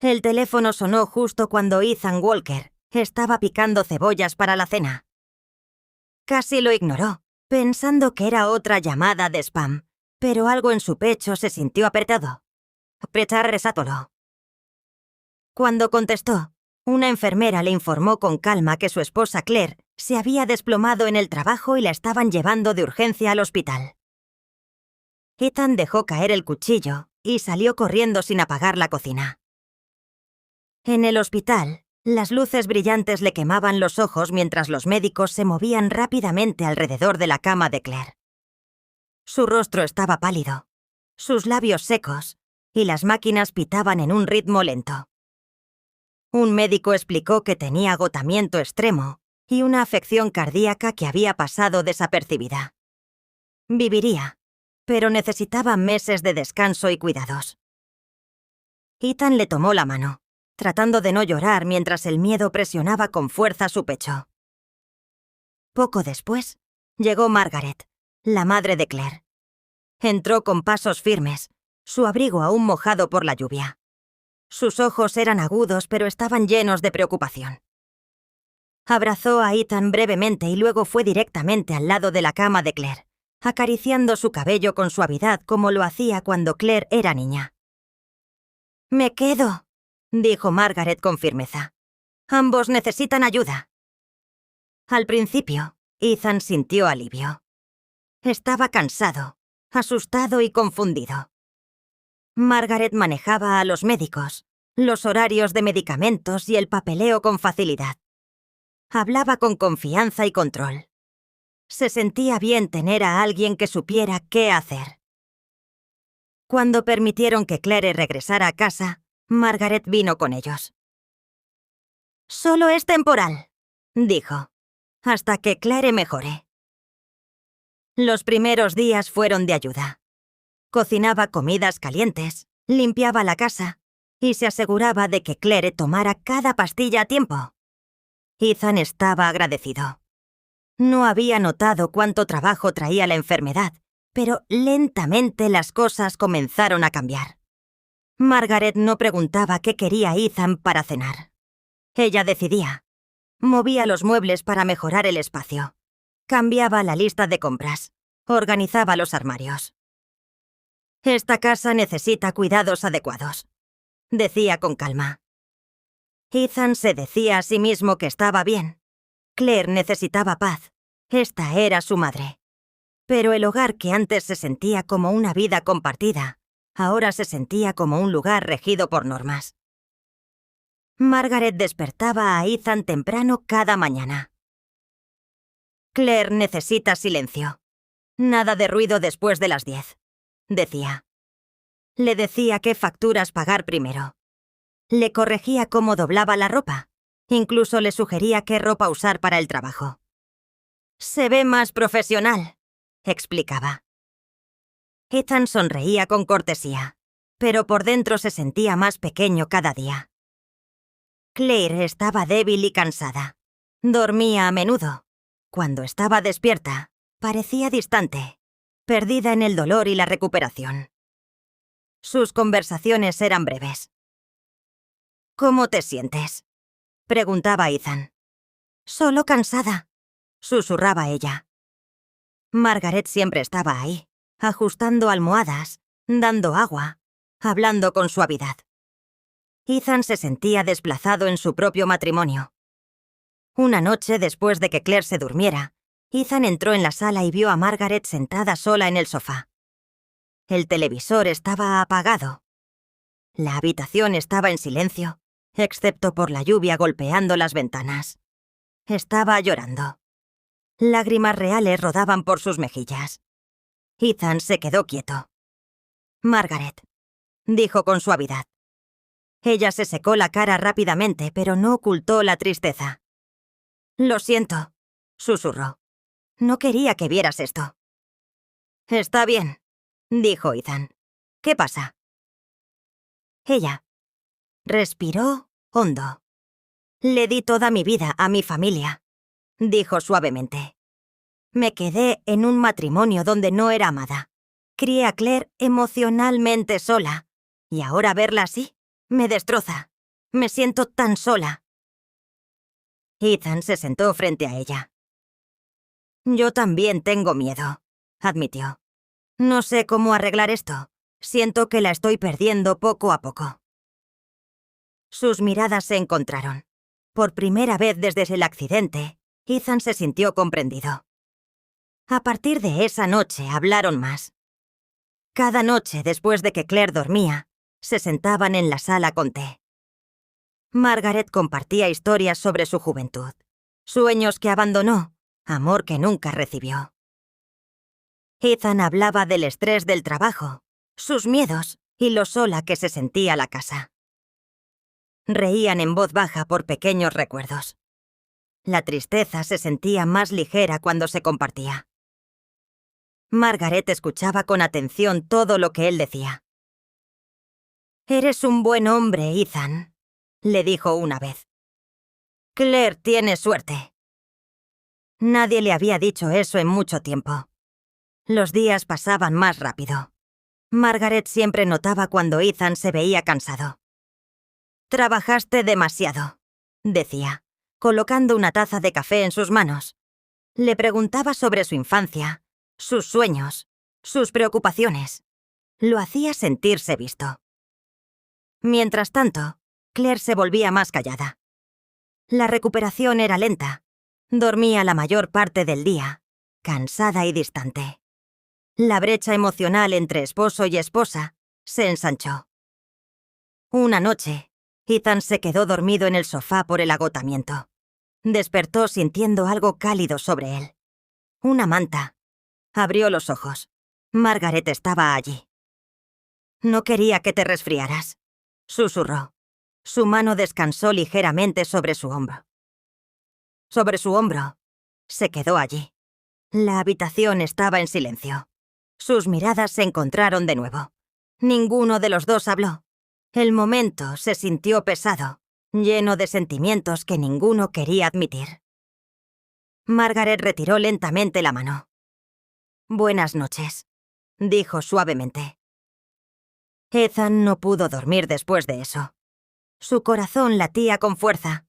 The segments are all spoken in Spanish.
El teléfono sonó justo cuando Ethan Walker estaba picando cebollas para la cena. Casi lo ignoró, pensando que era otra llamada de spam, pero algo en su pecho se sintió apretado. Apretar. Cuando contestó, una enfermera le informó con calma que su esposa Claire se había desplomado en el trabajo y la estaban llevando de urgencia al hospital. Ethan dejó caer el cuchillo y salió corriendo sin apagar la cocina. En el hospital, las luces brillantes le quemaban los ojos mientras los médicos se movían rápidamente alrededor de la cama de Claire. Su rostro estaba pálido, sus labios secos, y las máquinas pitaban en un ritmo lento. Un médico explicó que tenía agotamiento extremo y una afección cardíaca que había pasado desapercibida. Viviría, pero necesitaba meses de descanso y cuidados. Ethan le tomó la mano, tratando de no llorar mientras el miedo presionaba con fuerza su pecho. Poco después, llegó Margaret, la madre de Claire. Entró con pasos firmes, su abrigo aún mojado por la lluvia. Sus ojos eran agudos, pero estaban llenos de preocupación. Abrazó a Ethan brevemente y luego fue directamente al lado de la cama de Claire, acariciando su cabello con suavidad como lo hacía cuando Claire era niña. «Me quedo», dijo Margaret con firmeza. «Ambos necesitan ayuda». Al principio, Ethan sintió alivio. Estaba cansado, asustado y confundido. Margaret manejaba a los médicos, los horarios de medicamentos y el papeleo con facilidad. Hablaba con confianza y control. Se sentía bien tener a alguien que supiera qué hacer. Cuando permitieron que Claire regresara a casa, Margaret vino con ellos. «Solo es temporal», dijo, «hasta que Claire mejore». Los primeros días fueron de ayuda. Cocinaba comidas calientes, limpiaba la casa y se aseguraba de que Claire tomara cada pastilla a tiempo. Ethan estaba agradecido. No había notado cuánto trabajo traía la enfermedad, pero lentamente las cosas comenzaron a cambiar. Margaret no preguntaba qué quería Ethan para cenar. Ella decidía. Movía los muebles para mejorar el espacio. Cambiaba la lista de compras. Organizaba los armarios. «Esta casa necesita cuidados adecuados», decía con calma. Ethan se decía a sí mismo que estaba bien. Claire necesitaba paz. Esta era su madre. Pero el hogar que antes se sentía como una vida compartida, ahora se sentía como un lugar regido por normas. Margaret despertaba a Ethan temprano cada mañana. «Claire necesita silencio. Nada de ruido después de las 10», decía. Le decía qué facturas pagar primero. Le corregía cómo doblaba la ropa. Incluso le sugería qué ropa usar para el trabajo. «Se ve más profesional», explicaba. Ethan sonreía con cortesía, pero por dentro se sentía más pequeño cada día. Claire estaba débil y cansada. Dormía a menudo. Cuando estaba despierta, parecía distante, perdida en el dolor y la recuperación. Sus conversaciones eran breves. «¿Cómo te sientes?», preguntaba Ethan. «Solo cansada», susurraba ella. Margaret siempre estaba ahí, ajustando almohadas, dando agua, hablando con suavidad. Ethan se sentía desplazado en su propio matrimonio. Una noche, después de que Claire se durmiera, Ethan entró en la sala y vio a Margaret sentada sola en el sofá. El televisor estaba apagado. La habitación estaba en silencio, excepto por la lluvia golpeando las ventanas. Estaba llorando. Lágrimas reales rodaban por sus mejillas. Ethan se quedó quieto. «Margaret», dijo con suavidad. Ella se secó la cara rápidamente, pero no ocultó la tristeza. «Lo siento», susurró. «No quería que vieras esto». «Está bien», dijo Ethan. «¿Qué pasa?» Ella respiró hondo. «Le di toda mi vida a mi familia», dijo suavemente. «Me quedé en un matrimonio donde no era amada. Crié a Claire emocionalmente sola. ¿Y ahora verla así? Me destroza. Me siento tan sola. Ethan se sentó frente a ella. Yo también tengo miedo, admitió. No sé cómo arreglar esto. Siento que la estoy perdiendo poco a poco. Sus miradas se encontraron. Por primera vez desde el accidente, Ethan se sintió comprendido. A partir de esa noche hablaron más. Cada noche, después de que Claire dormía, se sentaban en la sala con té. Margaret compartía historias sobre su juventud, sueños que abandonó, amor que nunca recibió. Ethan hablaba del estrés del trabajo, sus miedos y lo sola que se sentía la casa. Reían en voz baja por pequeños recuerdos. La tristeza se sentía más ligera cuando se compartía. Margaret escuchaba con atención todo lo que él decía. «Eres un buen hombre, Ethan», le dijo una vez. «Claire tiene suerte». Nadie le había dicho eso en mucho tiempo. Los días pasaban más rápido. Margaret siempre notaba cuando Ethan se veía cansado. «Trabajaste demasiado», decía, colocando una taza de café en sus manos. Le preguntaba sobre su infancia, sus sueños, sus preocupaciones. Lo hacía sentirse visto. Mientras tanto, Claire se volvía más callada. La recuperación era lenta. Dormía la mayor parte del día, cansada y distante. La brecha emocional entre esposo y esposa se ensanchó. Una noche, Ethan se quedó dormido en el sofá por el agotamiento. Despertó sintiendo algo cálido sobre él. Una manta. Abrió los ojos. Margaret estaba allí. «No quería que te resfriaras», susurró. Su mano descansó ligeramente sobre su hombro. Sobre su hombro. Se quedó allí. La habitación estaba en silencio. Sus miradas se encontraron de nuevo. Ninguno de los dos habló. El momento se sintió pesado, lleno de sentimientos que ninguno quería admitir. Margaret retiró lentamente la mano. «Buenas noches», dijo suavemente. Ethan no pudo dormir después de eso. Su corazón latía con fuerza.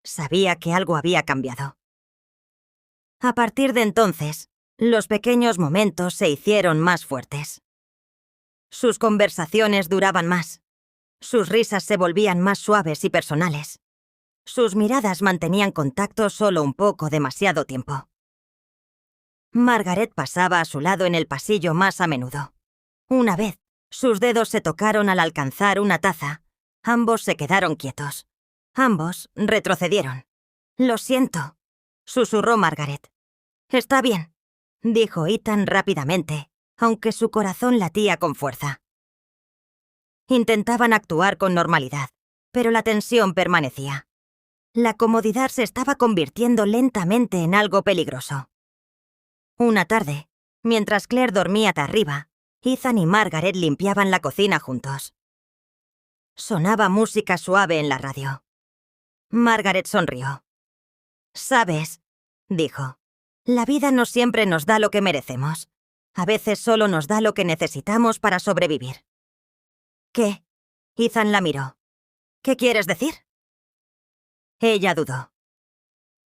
Sabía que algo había cambiado. A partir de entonces, los pequeños momentos se hicieron más fuertes. Sus conversaciones duraban más. Sus risas se volvían más suaves y personales. Sus miradas mantenían contacto solo un poco demasiado tiempo. Margaret pasaba a su lado en el pasillo más a menudo. Una vez, sus dedos se tocaron al alcanzar una taza. Ambos se quedaron quietos. Ambos retrocedieron. «Lo siento», susurró Margaret. «Está bien», dijo Ethan rápidamente, aunque su corazón latía con fuerza. Intentaban actuar con normalidad, pero la tensión permanecía. La comodidad se estaba convirtiendo lentamente en algo peligroso. Una tarde, mientras Claire dormía arriba, Ethan y Margaret limpiaban la cocina juntos. Sonaba música suave en la radio. Margaret sonrió. «Sabes», dijo, «la vida no siempre nos da lo que merecemos. A veces solo nos da lo que necesitamos para sobrevivir». «¿Qué?», Ethan la miró. «¿Qué quieres decir?». Ella dudó.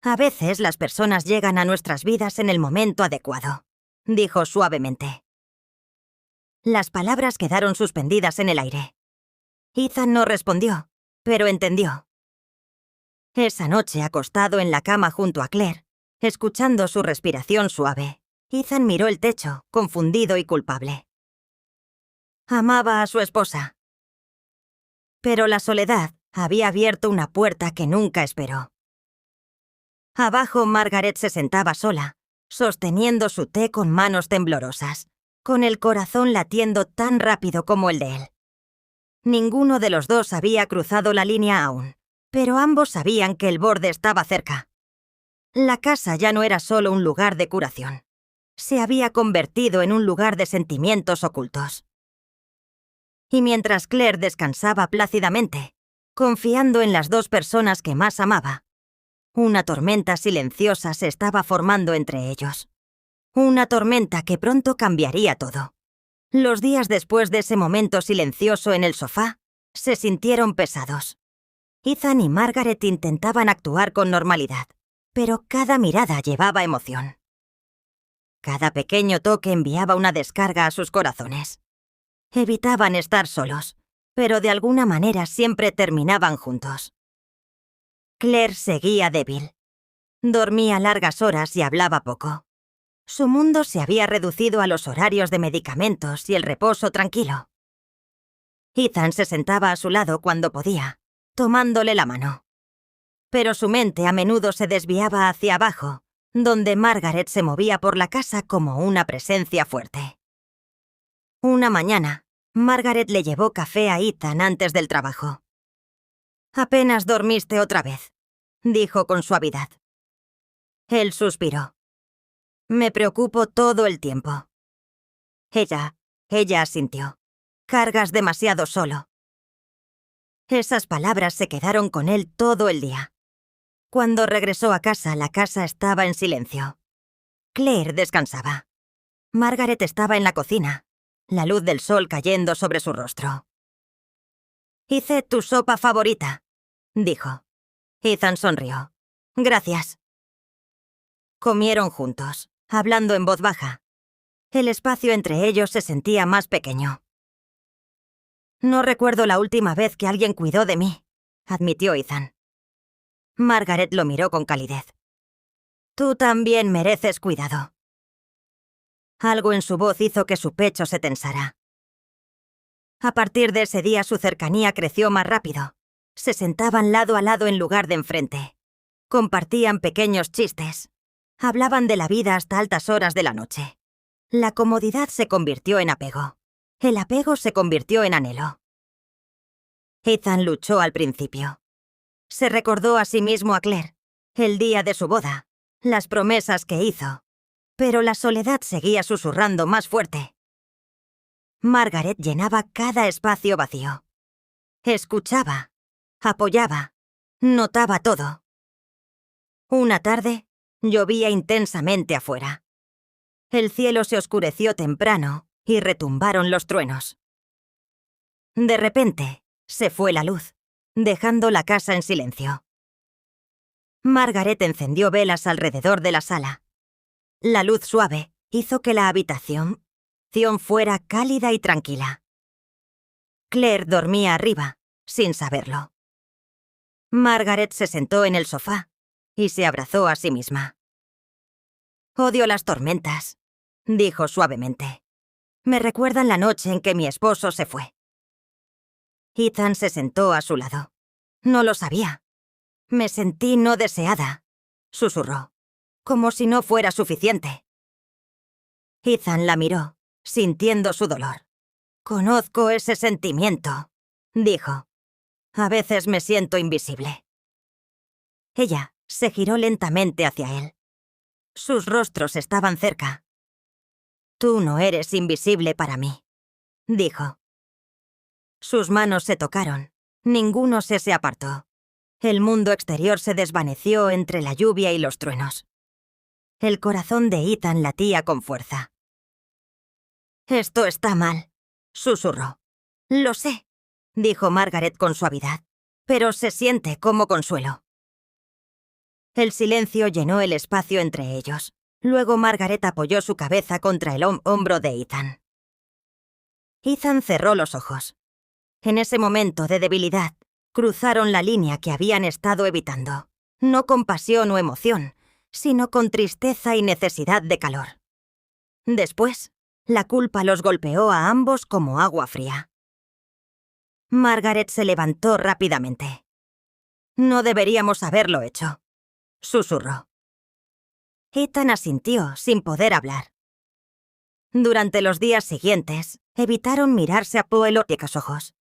«A veces las personas llegan a nuestras vidas en el momento adecuado», dijo suavemente. Las palabras quedaron suspendidas en el aire. Ethan no respondió, pero entendió. Esa noche, acostado en la cama junto a Claire, escuchando su respiración suave, Ethan miró el techo, confundido y culpable. Amaba a su esposa. Pero la soledad había abierto una puerta que nunca esperó. Abajo, Margaret se sentaba sola, sosteniendo su té con manos temblorosas, con el corazón latiendo tan rápido como el de él. Ninguno de los dos había cruzado la línea aún, pero ambos sabían que el borde estaba cerca. La casa ya no era solo un lugar de curación. Se había convertido en un lugar de sentimientos ocultos. Y mientras Claire descansaba plácidamente, confiando en las dos personas que más amaba, una tormenta silenciosa se estaba formando entre ellos. Una tormenta que pronto cambiaría todo. Los días después de ese momento silencioso en el sofá Se sintieron pesados. Ethan y Margaret intentaban actuar con normalidad, pero cada mirada llevaba emoción. Cada pequeño toque enviaba una descarga a sus corazones. Evitaban estar solos, pero de alguna manera siempre terminaban juntos. Claire seguía débil. Dormía largas horas y hablaba poco. Su mundo se había reducido a los horarios de medicamentos y el reposo tranquilo. Ethan se sentaba a su lado cuando podía, tomándole la mano. Pero su mente a menudo se desviaba hacia abajo, donde Margaret se movía por la casa como una presencia fuerte. Una mañana, Margaret le llevó café a Ethan antes del trabajo. «Apenas dormiste otra vez», dijo con suavidad. Él suspiró. «Me preocupo todo el tiempo». Ella asintió. «Cargas demasiado solo». Esas palabras se quedaron con él todo el día. Cuando regresó a casa, la casa estaba en silencio. Claire descansaba. Margaret estaba en la cocina, la luz del sol cayendo sobre su rostro. «Hice tu sopa favorita», dijo. Ethan sonrió. «Gracias». Comieron juntos, hablando en voz baja. El espacio entre ellos se sentía más pequeño. «No recuerdo la última vez que alguien cuidó de mí», admitió Ethan. Margaret lo miró con calidez. «Tú también mereces cuidado». Algo en su voz hizo que su pecho se tensara. A partir de ese día su cercanía creció más rápido. Se sentaban lado a lado en lugar de enfrente. Compartían pequeños chistes. Hablaban de la vida hasta altas horas de la noche. La comodidad se convirtió en apego. El apego se convirtió en anhelo. Ethan luchó al principio. Se recordó a sí mismo a Claire, el día de su boda, las promesas que hizo, pero la soledad seguía susurrando más fuerte. Margaret llenaba cada espacio vacío. Escuchaba, apoyaba, notaba todo. Una tarde, llovía intensamente afuera. El cielo se oscureció temprano y retumbaron los truenos. De repente, se fue la luz, dejando la casa en silencio. Margaret encendió velas alrededor de la sala. La luz suave hizo que la habitación fuera cálida y tranquila. Claire dormía arriba, sin saberlo. Margaret se sentó en el sofá y se abrazó a sí misma. «Odio las tormentas», dijo suavemente. «Me recuerdan la noche en que mi esposo se fue». Ethan se sentó a su lado. «No lo sabía. Me sentí no deseada», susurró, como si no fuera suficiente. Ethan la miró, sintiendo su dolor. «Conozco ese sentimiento», dijo. «A veces me siento invisible». Ella se giró lentamente hacia él. Sus rostros estaban cerca. «Tú no eres invisible para mí», dijo. Sus manos se tocaron. Ninguno se apartó. El mundo exterior se desvaneció entre la lluvia y los truenos. El corazón de Ethan latía con fuerza. «Esto está mal», susurró. «Lo sé», dijo Margaret con suavidad, «pero se siente como consuelo». El silencio llenó el espacio entre ellos. Luego Margaret apoyó su cabeza contra el hombro de Ethan. Ethan cerró los ojos. En ese momento de debilidad, cruzaron la línea que habían estado evitando, no con pasión o emoción, sino con tristeza y necesidad de calor. Después, la culpa los golpeó a ambos como agua fría. Margaret se levantó rápidamente. «No deberíamos haberlo hecho», susurró. Ethan asintió sin poder hablar. Durante los días siguientes, evitaron mirarse a los ojos.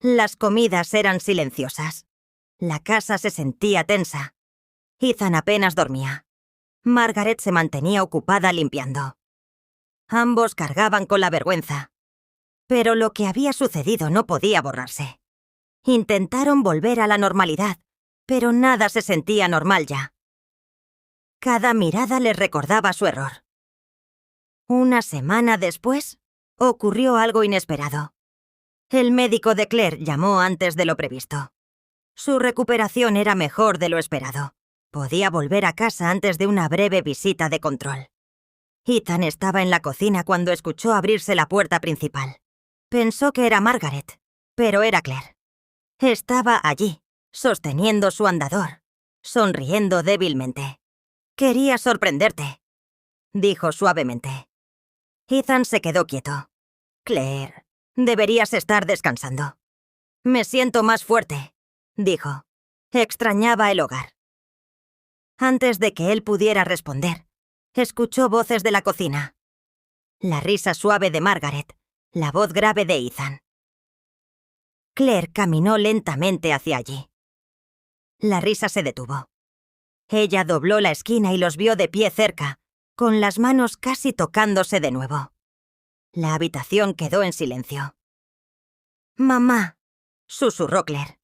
Las comidas eran silenciosas. La casa se sentía tensa. Ethan apenas dormía. Margaret se mantenía ocupada limpiando. Ambos cargaban con la vergüenza. Pero lo que había sucedido no podía borrarse. Intentaron volver a la normalidad, pero nada se sentía normal ya. Cada mirada les recordaba su error. Una semana después, ocurrió algo inesperado. El médico de Claire llamó antes de lo previsto. Su recuperación era mejor de lo esperado. Podía volver a casa antes de una breve visita de control. Ethan estaba en la cocina cuando escuchó abrirse la puerta principal. Pensó que era Margaret, pero era Claire. Estaba allí, sosteniendo su andador, sonriendo débilmente. «Quería sorprenderte», dijo suavemente. Ethan se quedó quieto. «Claire, deberías estar descansando». «Me siento más fuerte», dijo. Extrañaba el hogar. Antes de que él pudiera responder, escuchó voces de la cocina. La risa suave de Margaret, la voz grave de Ethan. Claire caminó lentamente hacia allí. La risa se detuvo. Ella dobló la esquina y los vio de pie cerca, con las manos casi tocándose de nuevo. La habitación quedó en silencio. «Mamá», susurró Claire.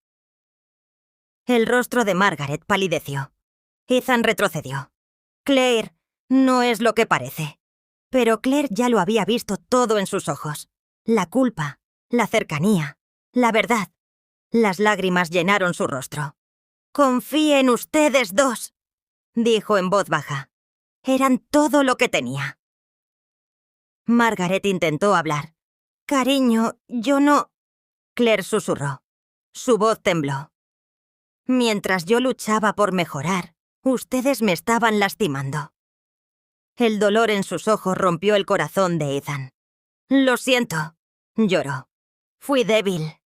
El rostro de Margaret palideció. Ethan retrocedió. «Claire, no es lo que parece». Pero Claire ya lo había visto todo en sus ojos. La culpa, la cercanía, la verdad. Las lágrimas llenaron su rostro. «Confíe en ustedes dos», dijo en voz baja. Eran todo lo que tenía. Margaret intentó hablar. «Cariño, yo no...» Claire susurró. Su voz tembló. «Mientras yo luchaba por mejorar, ustedes me estaban lastimando». El dolor en sus ojos rompió el corazón de Ethan. «Lo siento», lloró. «Fui débil».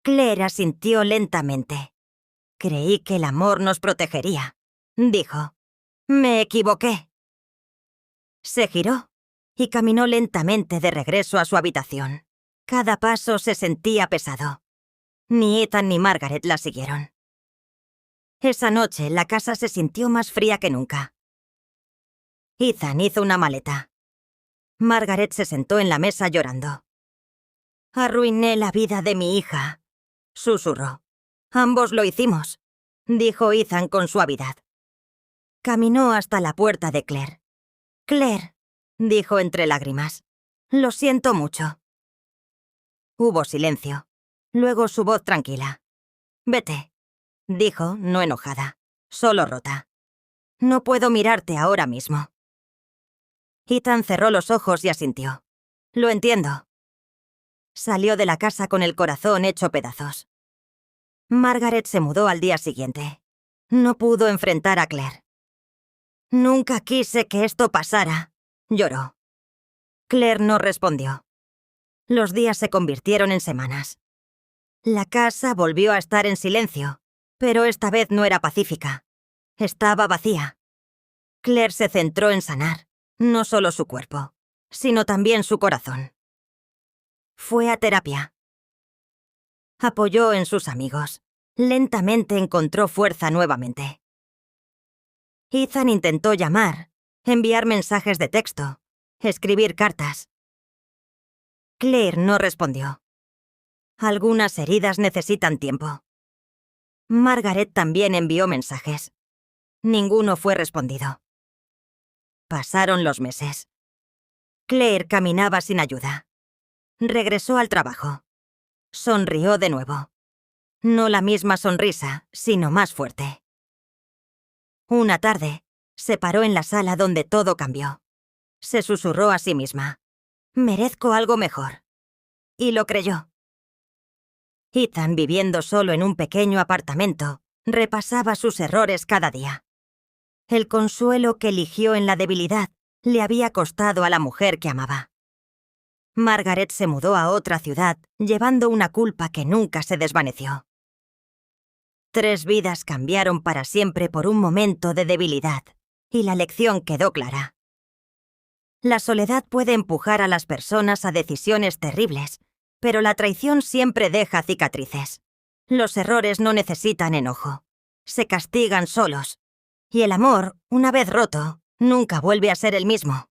Claire asintió lentamente. «Creí que el amor nos protegería», dijo. «Me equivoqué». Se giró y caminó lentamente de regreso a su habitación. Cada paso se sentía pesado. Ni Ethan ni Margaret la siguieron. Esa noche la casa se sintió más fría que nunca. Ethan hizo una maleta. Margaret se sentó en la mesa llorando. «Arruiné la vida de mi hija», susurró. «Ambos lo hicimos», dijo Ethan con suavidad. Caminó hasta la puerta de Claire. «Claire», dijo entre lágrimas. «Lo siento mucho». Hubo silencio. Luego su voz tranquila. «Vete», dijo, no enojada, solo rota. «No puedo mirarte ahora mismo». Ethan cerró los ojos y asintió. «Lo entiendo». Salió de la casa con el corazón hecho pedazos. Margaret se mudó al día siguiente. No pudo enfrentar a Claire. «Nunca quise que esto pasara», lloró. Claire no respondió. Los días se convirtieron en semanas. La casa volvió a estar en silencio, pero esta vez no era pacífica. Estaba vacía. Claire se centró en sanar, no solo su cuerpo, sino también su corazón. Fue a terapia. Apoyó en sus amigos. Lentamente encontró fuerza nuevamente. Ethan intentó llamar, enviar mensajes de texto, escribir cartas. Claire no respondió. Algunas heridas necesitan tiempo. Margaret también envió mensajes. Ninguno fue respondido. Pasaron los meses. Claire caminaba sin ayuda. Regresó al trabajo. Sonrió de nuevo. No la misma sonrisa, sino más fuerte. Una tarde, se paró en la sala donde todo cambió. Se susurró a sí misma. «Merezco algo mejor». Y lo creyó. Ethan, viviendo solo en un pequeño apartamento, repasaba sus errores cada día. El consuelo que eligió en la debilidad le había costado a la mujer que amaba. Margaret se mudó a otra ciudad, llevando una culpa que nunca se desvaneció. 3 vidas cambiaron para siempre por un momento de debilidad, y la lección quedó clara. La soledad puede empujar a las personas a decisiones terribles, pero la traición siempre deja cicatrices. Los errores no necesitan enojo. Se castigan solos. Y el amor, una vez roto, nunca vuelve a ser el mismo.